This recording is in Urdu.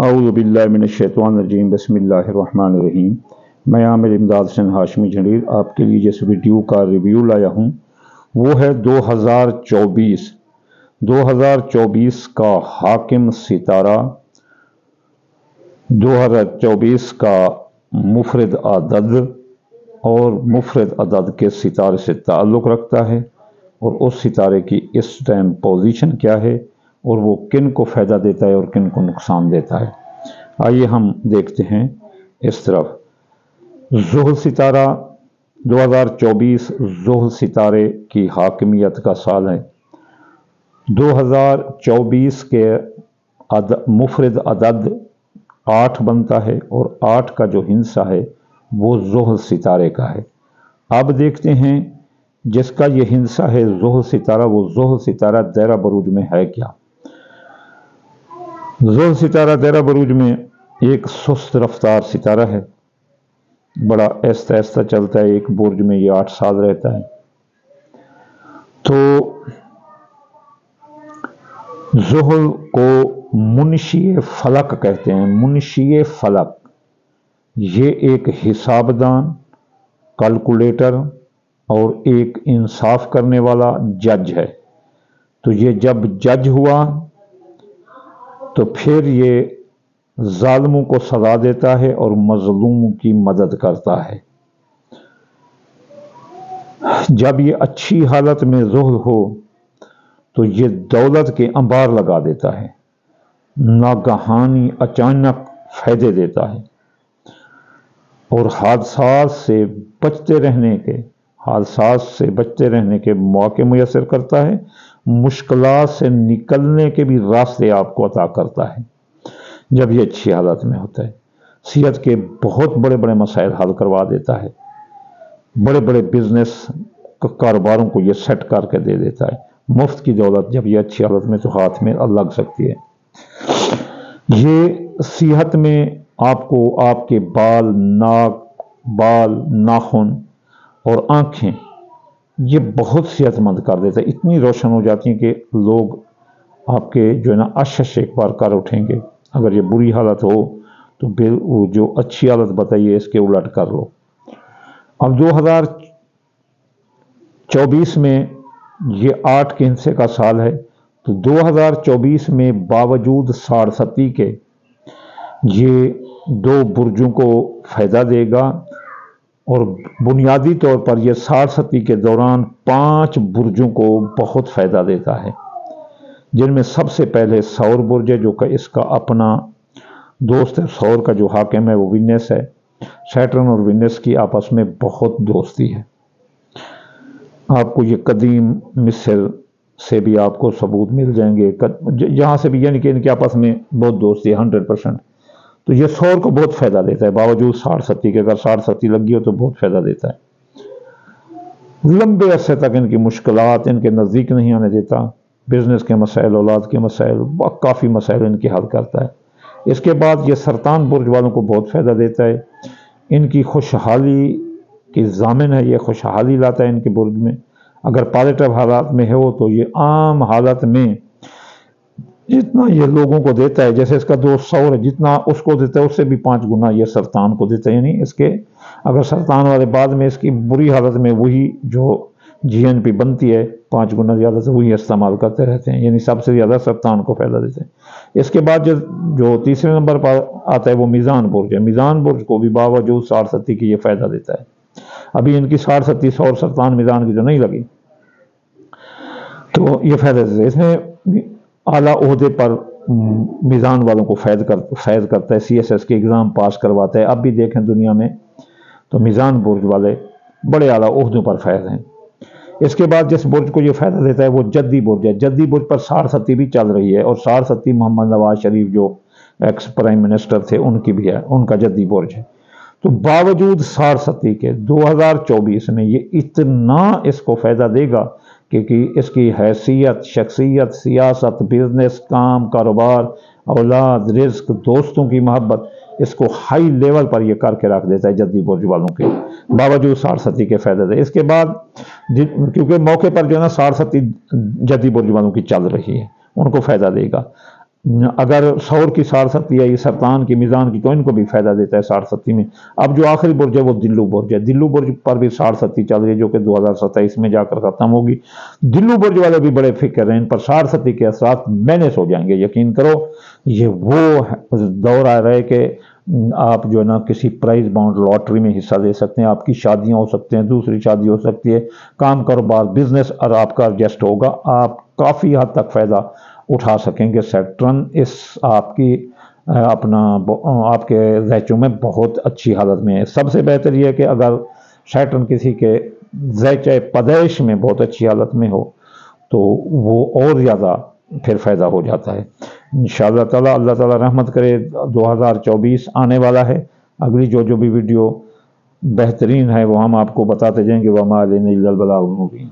اعوذ باللہ من الشیطان الرجیم بسم اللہ الرحمن الرحیم۔ میں عامر امداد حسین ہاشمی جھنڈیر آپ کے لیے جس ویڈیو کا ریویو لایا ہوں وہ ہے 2024 کا حاکم ستارہ، 2024 کا مفرد عدد اور مفرد عدد کے ستارے سے تعلق رکھتا ہے، اور اس ستارے کی اس ٹائم پوزیشن کیا ہے اور وہ کن کو فائدہ دیتا ہے اور کن کو نقصان دیتا ہے۔ آئیے ہم دیکھتے ہیں اس طرف۔ ذوحل ستارہ 2024 ذوحل ستارے کی حاکمیت کا سال ہے۔ 2024 کے مفرد عدد 8 بنتا ہے، اور 8 کا جو ہندسہ ہے وہ ذوحل ستارے کا ہے۔ اب دیکھتے ہیں جس کا یہ ہندسہ ہے ذوحل ستارہ، وہ ذوحل ستارہ دائرہ بروج میں ہے کیا۔ ذوحل ستارہ دائرہ بروج میں ایک سست رفتار ستارہ ہے، بڑا آہستہ آہستہ چلتا ہے، ایک برج میں یہ 8 سال رہتا ہے۔ تو ذوحل کو منشی فلک کہتے ہیں، منشی فلک، یہ ایک حساب دان، کیلکولیٹر اور ایک انصاف کرنے والا جج ہے۔ تو یہ جب جج ہوا تو پھر یہ ظالموں کو سزا دیتا ہے اور مظلوموں کی مدد کرتا ہے۔ جب یہ اچھی حالت میں ذوحل ہو تو یہ دولت کے انبار لگا دیتا ہے، ناگہانی اچانک فائدے دیتا ہے، اور حادثات سے بچتے رہنے کے موقع میسر کرتا ہے، مشکلات سے نکلنے کے بھی راستے آپ کو عطا کرتا ہے جب یہ اچھی حالت میں ہوتا ہے۔ صحت کے بہت بڑے بڑے مسائل حل کروا دیتا ہے، بڑے بڑے بزنس کاروباروں کو یہ سیٹ کر کے دے دیتا ہے۔ مفت کی دولت جب یہ اچھی حالت میں تو ہاتھ میں لگ سکتی ہے۔ یہ صحت میں آپ کو آپ کے بال، ناخن اور آنکھیں یہ بہت صحت مند کر دیتا ہے، اتنی روشن ہو جاتی ہیں کہ لوگ آپ کے جو ہے نا اشش ایک بار کر اٹھیں گے۔ اگر یہ بری حالت ہو تو جو اچھی حالت بتائیے اس کے الٹ کر لو۔ اب 2024 میں یہ 8 کے ہندسے کا سال ہے، تو 2024 میں باوجود ساڑھستی کے یہ 2 برجوں کو فائدہ دے گا، اور بنیادی طور پر یہ ساڑھستی کے دوران 5 برجوں کو بہت فائدہ دیتا ہے، جن میں سب سے پہلے سور برج ہے، جو کہ اس کا اپنا دوست ہے۔ سور کا جو حاکم ہے وہ وینس ہے۔ سیٹرن اور وینس کی آپس میں بہت دوستی ہے۔ آپ کو یہ قدیم مصر سے بھی آپ کو ثبوت مل جائیں گے، جہاں سے بھی، یعنی کہ ان کے آپس میں بہت دوستی ہے 100%۔ تو یہ سور کو بہت فائدہ دیتا ہے باوجود ساڑھستی کے، اگر ساڑھستی لگی ہو تو بہت فائدہ دیتا ہے۔ لمبے عرصے تک ان کی مشکلات ان کے نزدیک نہیں آنے دیتا، بزنس کے مسائل، اولاد کے مسائل، کافی مسائل ان کی حل کرتا ہے۔ اس کے بعد یہ سرطان برج والوں کو بہت فائدہ دیتا ہے، ان کی خوشحالی کی ضامن ہے، یہ خوشحالی لاتا ہے ان کے برج میں۔ اگر پازیٹیو حالات میں ہو تو یہ عام حالت میں جتنا یہ لوگوں کو دیتا ہے، جیسے اس کا دوست سور ہے، جتنا اس کو دیتا ہے اس سے بھی 5 گنا یہ سرطان کو دیتا ہے۔ یعنی اس کے اگر سرطان والے بعد میں اس کی بری حالت میں وہی جو GNP بنتی ہے 5 گنا زیادہ سے وہی استعمال کرتے رہتے ہیں، یعنی سب سے زیادہ سرطان کو فائدہ دیتے ہیں۔ اس کے بعد جو تیسرے نمبر پر آتا ہے وہ میزان برج ہے۔ میزان برج کو بھی باوجود ساڑھستی کی یہ فائدہ دیتا ہے۔ ابھی ان کی ساڑھستی سور سرطان میزان کی تو نہیں لگی، تو یہ فائدہ دیتا ہے۔ اس میں اعلیٰ عہدے پر میزان والوں کو فائد کرتا ہے، CSS کے ایگزام پاس کرواتا ہے۔ اب بھی دیکھیں دنیا میں تو میزان برج والے بڑے اعلیٰ عہدوں پر فائد ہیں۔ اس کے بعد جس برج کو یہ فائدہ دیتا ہے وہ جدی برج ہے۔ جدی برج پر ساڑھستی بھی چل رہی ہے، اور ساڑھستی محمد نواز شریف جو ایکس پرائم منسٹر تھے ان کی بھی ہے، ان کا جدی برج ہے۔ تو باوجود ساڑھستی کے 2024 میں یہ اتنا اس کو فائدہ دے گا کہ اس کی حیثیت، شخصیت، سیاست، بزنس، کام، کاروبار، اولاد، رزق، دوستوں کی محبت، اس کو ہائی لیول پر یہ کر کے رکھ دیتا ہے جدی برج والوں کے، باوجود ساڑھستی کے فائدے دے۔ اس کے بعد کیونکہ موقع پر جو ہے نا ساڑھستی جدی برج والوں کی چل رہی ہے، ان کو فائدہ دے گا۔ اگر سور کی 67 ہے، یہ سرطان کی میزان کی، تو ان کو بھی فائدہ دیتا ہے 67 میں۔ اب جو آخری برج ہے وہ دلو برج ہے، دلو برج پر بھی 67 چل رہی ہے جو کہ 2027 میں جا کر ختم ہوگی۔ دلو برج والے بھی بڑے فکر ہیں، ان پر 67 کے اثرات مینس ہو جائیں گے، یقین کرو۔ یہ وہ دور آ رہا ہے کہ آپ جو ہے نا کسی پرائز باؤنڈ لاٹری میں حصہ دے سکتے ہیں، آپ کی شادیاں ہو سکتے ہیں، دوسری شادی ہو سکتی ہے، کام کاروبار بزنس اور آپ کا ایڈجسٹ ہوگا، آپ کافی حد تک فائدہ اٹھا سکیں گے۔ سیٹرن اس آپ کی آپ کے زیچوں میں بہت اچھی حالت میں ہے۔ سب سے بہتر یہ ہے کہ اگر سیٹرن کسی کے زیچہ پیدائش میں بہت اچھی حالت میں ہو تو وہ اور زیادہ پھر فائدہ ہو جاتا ہے۔ انشاءاللہ تعالی اللہ تعالی رحمت کرے، 2024 آنے والا ہے۔ اگلی جو بھی ویڈیو بہترین ہے وہ ہم آپ کو بتاتے جائیں گے۔ وما علینا الا البلاغ المبین۔